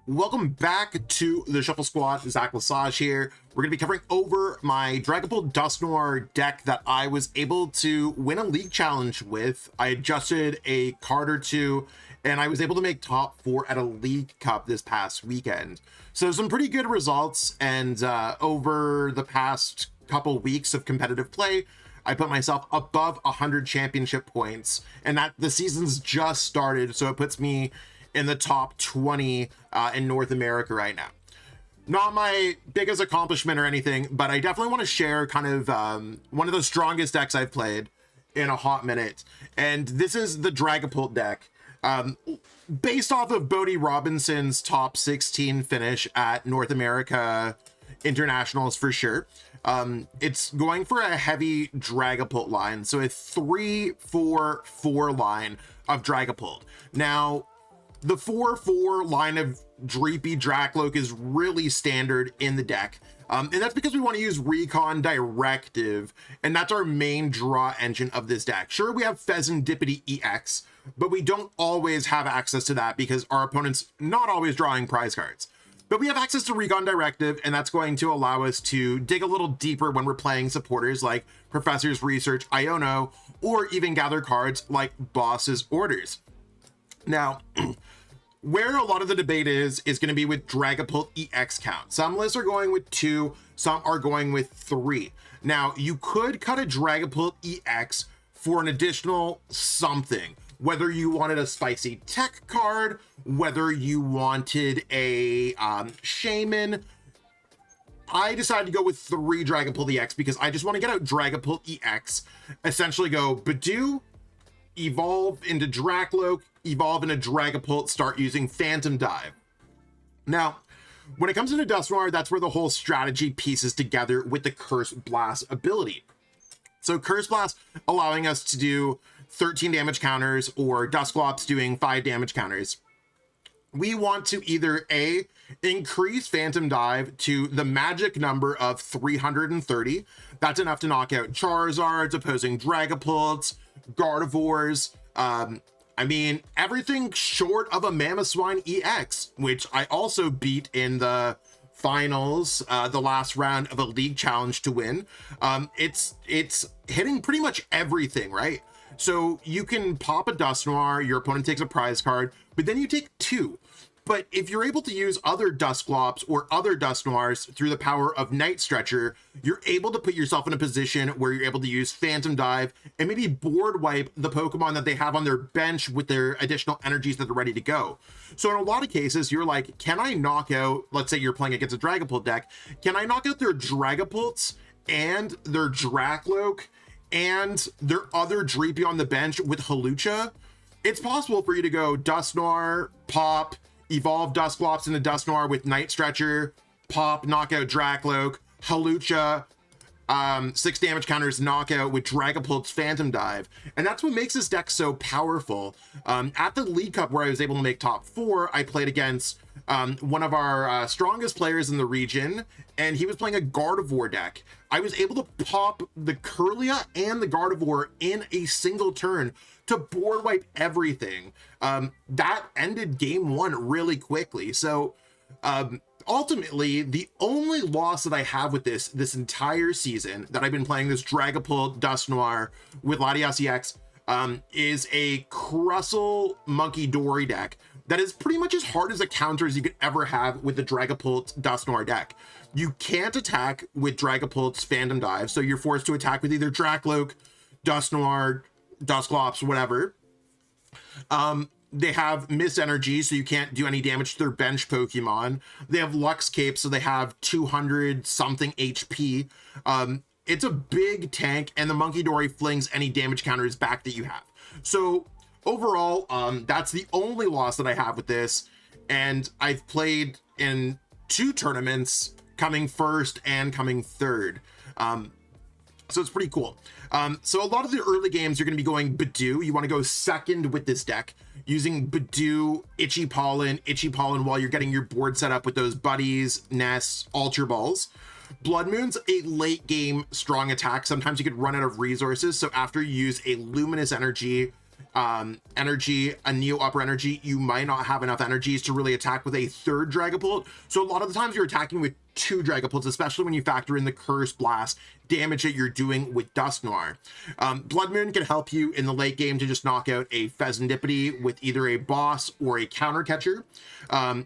Welcome back to the Shuffle Squad. Zach Lesage here. We're going to be covering over my Dragapult Dusknoir deck that I was able to win a league challenge with. I adjusted a card or two, and I was able to make top 4 at a league cup this past weekend. So some pretty good results, and over the past couple weeks of competitive play, I put myself above 100 championship points, and that the season's just started, so it puts me in the top 20 in North America right now. Not my biggest accomplishment or anything, but I definitely want to share kind of one of the strongest decks I've played in a hot minute. And this is the Dragapult deck. Based off of Bodie Robinson's top 16 finish at North America Internationals for sure. It's going for a heavy Dragapult line. So a 3-4-4 line of Dragapult. Now, the 4-4 line of Dreepy Dracloak is really standard in the deck. And that's because we want to use Recon Directive, and that's our main draw engine of this deck. Sure, we have Pheasantipity EX, but we don't always have access to that because our opponent's not always drawing prize cards. But we have access to Recon Directive, and that's going to allow us to dig a little deeper when we're playing supporters like Professor's Research, Iono, or even gather cards like Boss's Orders. Now, where a lot of the debate is going to be with Dragapult EX count. Some lists are going with 2, some are going with 3. Now, you could cut a Dragapult EX for an additional something, whether you wanted a spicy tech card, whether you wanted a shaman. I decided to go with 3 Dragapult EX because I just want to get out Dragapult EX, essentially go Badoo, evolve into Dracloak, evolve into Dragapult, start using Phantom Dive. Now, when it comes into Dusknoir, that's where the whole strategy pieces together with the Curse Blast ability. So Curse Blast allowing us to do 13 damage counters, or Dusclops doing 5 damage counters. We want to either A, increase Phantom Dive to the magic number of 330. That's enough to knock out Charizards, opposing Dragapults, Gardevoirs, I mean, everything short of a Mamoswine EX, which I also beat in the finals, the last round of a league challenge to win. It's hitting pretty much everything, right? So you can pop a Dusknoir, your opponent takes a prize card, but then you take 2. But if you're able to use other Dusclops or other Dusknoirs through the power of Night Stretcher, you're able to put yourself in a position where you're able to use Phantom Dive and maybe board wipe the Pokemon that they have on their bench with their additional energies that are ready to go. So in a lot of cases, you're like, can I knock out, let's say you're playing against a Dragapult deck, can I knock out their Dragapults and their Dracloak and their other Dreepy on the bench with Hawlucha? It's possible for you to go Dusknoir, pop, evolve Dusclops into Dusknoir with Night Stretcher, pop, knockout Dracloak, Hawlucha, 6 damage counters, knockout with Dragapult's Phantom Dive. And that's what makes this deck so powerful. At the League Cup where I was able to make top 4, I played against one of our strongest players in the region, and he was playing a Gardevoir deck. I was able to pop the Kirlia and the Gardevoir in a single turn to board wipe everything. That ended game 1 really quickly. So ultimately, the only loss that I have with this entire season that I've been playing this Dragapult Dusknoir with Latias EX is a Crustle Monkey Dory deck that is pretty much as hard as a counter as you could ever have with the Dragapult Dusknoir deck. You can't attack with Dragapult's Phantom Dive, so you're forced to attack with either Dracloak, Dusknoir, Dusclops, whatever. They have Miss Energy, so you can't do any damage to their bench Pokemon. They have Lux Cape, so they have 200 something HP. It's a big tank, and the Monkey Dory flings any damage counters back that you have. So overall, that's the only loss that I have with this, and I've played in 2 tournaments, coming first and coming third. So it's pretty cool. So a lot of the early games you're going to be going Badoo. You want to go second with this deck using Badoo, Itchy Pollen while you're getting your board set up with those buddies, nests, Ultra Balls. Blood Moon's a late game strong attack. Sometimes you could run out of resources, so after you use a Luminous Energy, energy, a Neo upper energy, you might not have enough energies to really attack with a third Dragapult. So a lot of the times you're attacking with two Dragapults, especially when you factor in the Curse Blast damage that you're doing with Dusknoir. Blood Moon can help you in the late game to just knock out a Pheasantipity with either a boss or a counter catcher.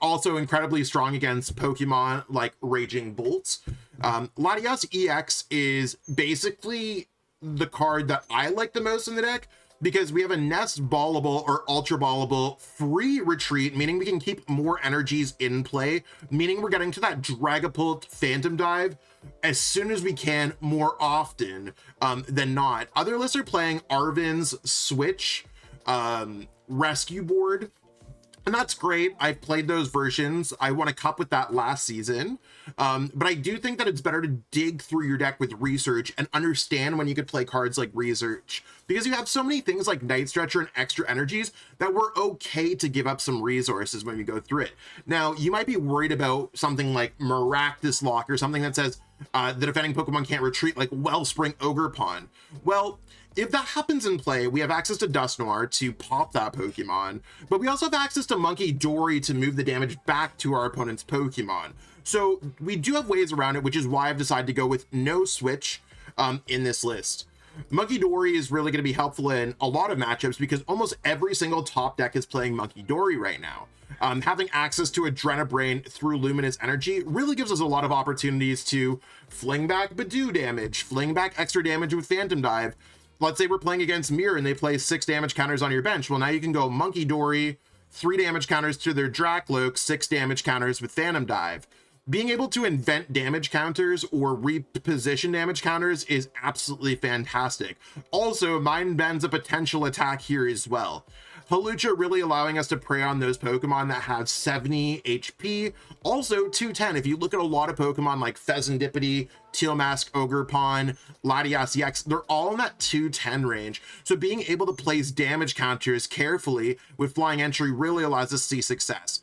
Also incredibly strong against Pokemon like Raging Bolts. Latias EX is basically the card that I like the most in the deck, because we have a Nest Ballable or Ultra Ballable free retreat, meaning we can keep more energies in play, meaning we're getting to that Dragapult Phantom Dive as soon as we can, more often than not. Other lists are playing Arven's Switch Rescue Board, and that's great. I've played those versions. I won a cup with that last season. But I do think that it's better to dig through your deck with research and understand when you could play cards like research, because you have so many things like Night Stretcher and extra energies that we're okay to give up some resources when we go through it. Now, you might be worried about something like Maractus Lock or something that says the defending Pokemon can't retreat, like Wellspring Ogerpon. Well, if that happens in play, we have access to Dusknoir to pop that Pokemon, but we also have access to Monkey Dory to move the damage back to our opponent's Pokemon. So we do have ways around it, which is why I've decided to go with no switch in this list. Monkey Dory is really going to be helpful in a lot of matchups because almost every single top deck is playing Monkey Dory right now. Having access to Adrenabrain through Luminous Energy really gives us a lot of opportunities to fling back Badoo damage, fling back extra damage with Phantom Dive. Let's say we're playing against Mirror and they play 6 damage counters on your bench. Well, now you can go Monkey Dory, 3 damage counters to their Dracloak, 6 damage counters with Phantom Dive. Being able to invent damage counters or reposition damage counters is absolutely fantastic. Also, Mind Bend's a potential attack here as well. Hawlucha really allowing us to prey on those Pokemon that have 70 HP. Also 210, if you look at a lot of Pokemon like Pheasantipity, Teal Mask Ogerpon, Latias EX, they're all in that 210 range. So being able to place damage counters carefully with Flying Entry really allows us to see success.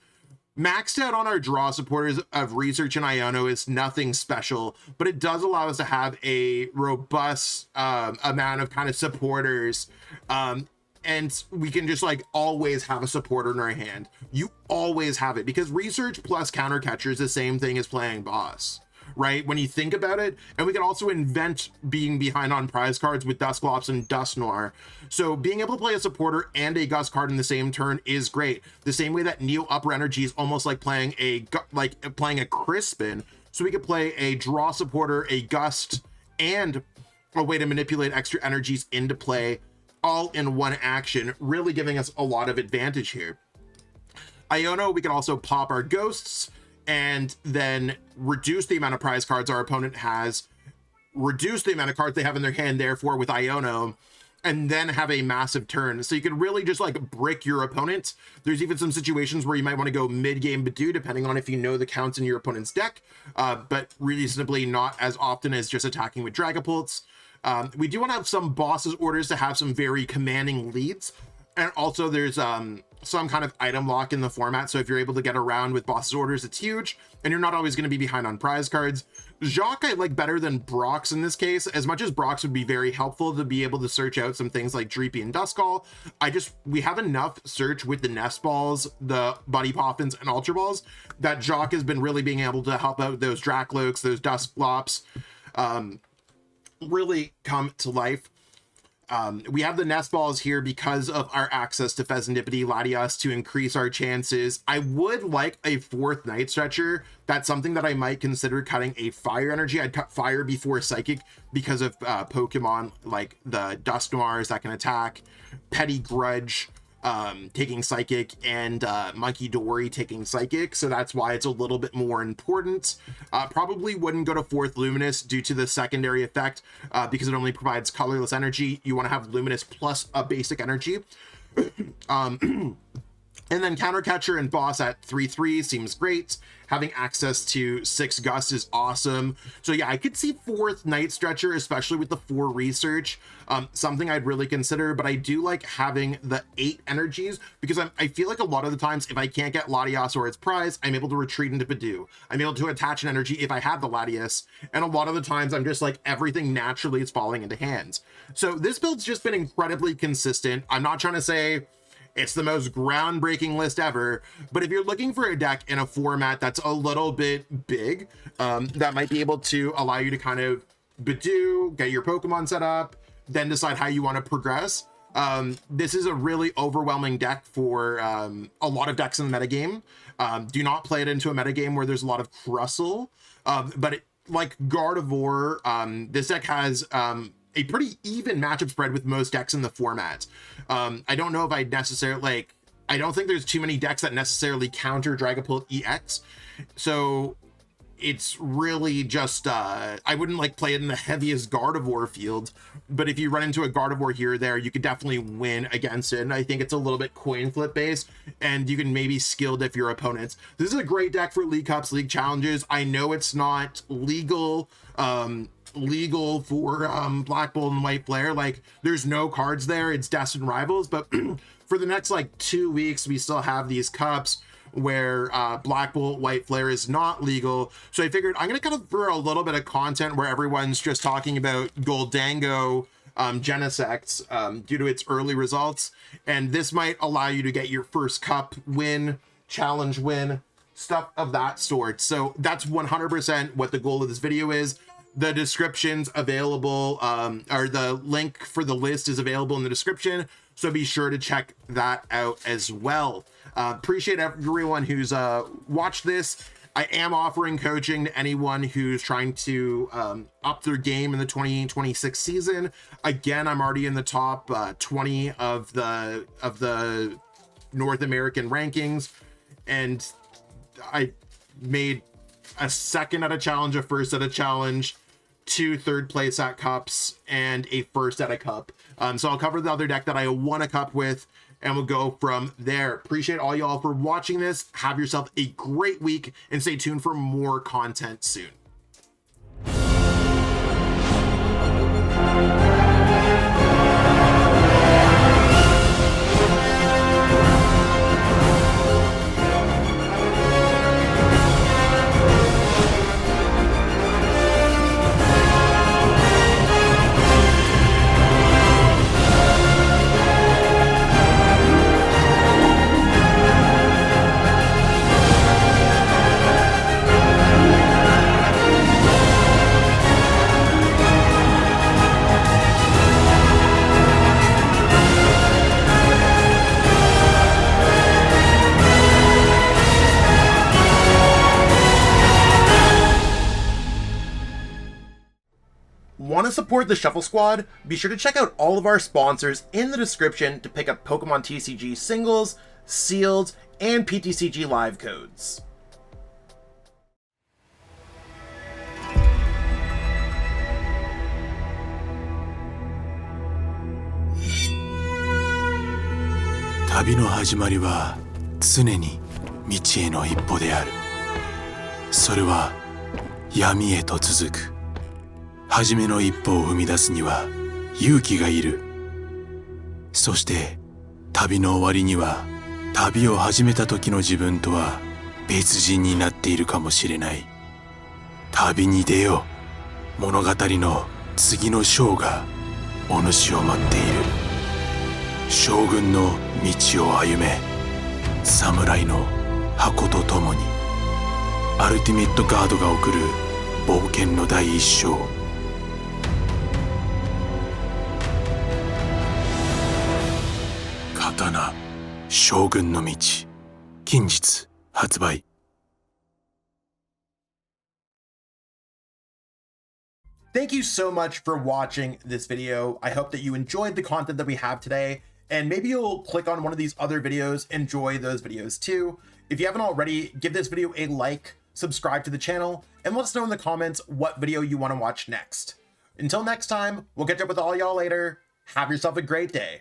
Maxed out on our draw supporters of Research and Iono is nothing special, but it does allow us to have a robust amount of kind of supporters, and we can just like always have a supporter in our hand. You always have it, because Research plus Counter Catcher is the same thing as playing Boss, right? When you think about it. And we can also invent being behind on prize cards with Dusclops and Dusknoir. So being able to play a supporter and a Gust card in the same turn is great. The same way that Neo Upper Energy is almost like playing a Crispin. So we could play a draw supporter, a Gust, and a way to manipulate extra energies into play all in one action, really giving us a lot of advantage here. Iono, we can also pop our Ghosts and then reduce the amount of prize cards our opponent has, reduce the amount of cards they have in their hand, therefore, with Iono, and then have a massive turn. So you can really just like brick your opponent. There's even some situations where you might want to go mid-game Badoo, depending on if you know the counts in your opponent's deck, but reasonably not as often as just attacking with Dragapults. We do want to have some bosses orders to have some very commanding leads. And also there's some kind of item lock in the format. So if you're able to get around with bosses orders, it's huge. And you're not always going to be behind on prize cards. Jacques I like better than Brox in this case. As much as Brox would be very helpful to be able to search out some things like Dreepy and Duskull, we have enough search with the Nest Balls, the Buddy Poffins, and Ultra Balls that Jacques has been really being able to help out those Dracloaks, those Dusklops, really come to life. We have the Nest Balls here because of our access to Pheasantipity, Latias to increase our chances. I would like a 4th Night Stretcher. That's something that I might consider cutting a Fire Energy. I'd cut Fire before Psychic because of Pokemon like the Dusknoirs that can attack, Petty Grudge taking Psychic, and Monkey Dory taking Psychic, so that's why it's a little bit more important. Probably wouldn't go to 4th Luminous due to the secondary effect, because it only provides colorless energy. You want to have Luminous plus a basic energy. And then Counter Catcher and Boss at 3/3 seems great. Having access to 6 Gust is awesome. So yeah, I could see 4th Night Stretcher, especially with the 4 research. Something I'd really consider, but I do like having the 8 energies because I feel like a lot of the times if I can't get Latias or its prize, I'm able to retreat into Bidoof. I'm able to attach an energy if I have the Latias, and a lot of the times I'm just like everything naturally is falling into hands. So this build's just been incredibly consistent. I'm not trying to say it's the most groundbreaking list ever, but if you're looking for a deck in a format that's a little bit big, that might be able to allow you to kind of Bidoof, get your Pokemon set up, then decide how you want to progress. This is a really overwhelming deck for a lot of decks in the metagame. Do not play it into a metagame where there's a lot of Crustle, but like Gardevoir, this deck has a pretty even matchup spread with most decks in the format. I don't know if I necessarily like, I don't think there's too many decks that necessarily counter Dragapult EX. So it's really just, I wouldn't like play it in the heaviest Gardevoir field, but if you run into a Gardevoir here or there, you could definitely win against it. And I think it's a little bit coin flip based, and you can maybe skill diff your opponents. This is a great deck for League Cups, League Challenges. I know it's not legal for Black Bolt and White Flare, like there's no cards there, it's Destined Rivals, but for the next like 2 weeks we still have these cups where Black Bolt White Flare is not legal. So I figured I'm gonna kind of throw a little bit of content where everyone's just talking about Goldango Genesects due to its early results, and this might allow you to get your first cup win, challenge win, stuff of that sort. So that's 100% what the goal of this video is. The description's available, or the link for the list is available in the description, so be sure to check that out as well. Appreciate everyone who's watched this. I am offering coaching to anyone who's trying to up their game in the 2026 season. Again, I'm already in the top 20 of the North American rankings, and I made a 2nd at a challenge, a 1st at a challenge, 2 3rd place at cups, and a 1st at a cup. So I'll cover the other deck that I won a cup with, and we'll go from there. Appreciate all y'all for watching this. Have yourself a great week, and stay tuned for more content soon. Want to support the Shuffle Squad? Be sure to check out all of our sponsors in the description to pick up Pokemon TCG singles, sealed, and PTCG live codes. Tabi no hajimari wa tsune ni michi e no ippo de aru. Sore wa yami e to tsuzuku. 初めの一歩を踏み出すには勇気がいる。そして旅の終わりには旅を始めた時の自分とは別人になっているかもしれない。旅に出よう。物語の次の章がお主を待っている。将軍の道を歩め。侍の箱とともに。アルティメットガードが送る冒険の第一章。刀将軍の道近日発売。Thank you so much for watching this video. I hope that you enjoyed the content that we have today, and maybe you'll click on one of these other videos, enjoy those videos too. If you haven't already, give this video a like, subscribe to the channel, and let us know in the comments what video you want to watch next. Until next time, we'll catch up with all y'all later. Have yourself a great day.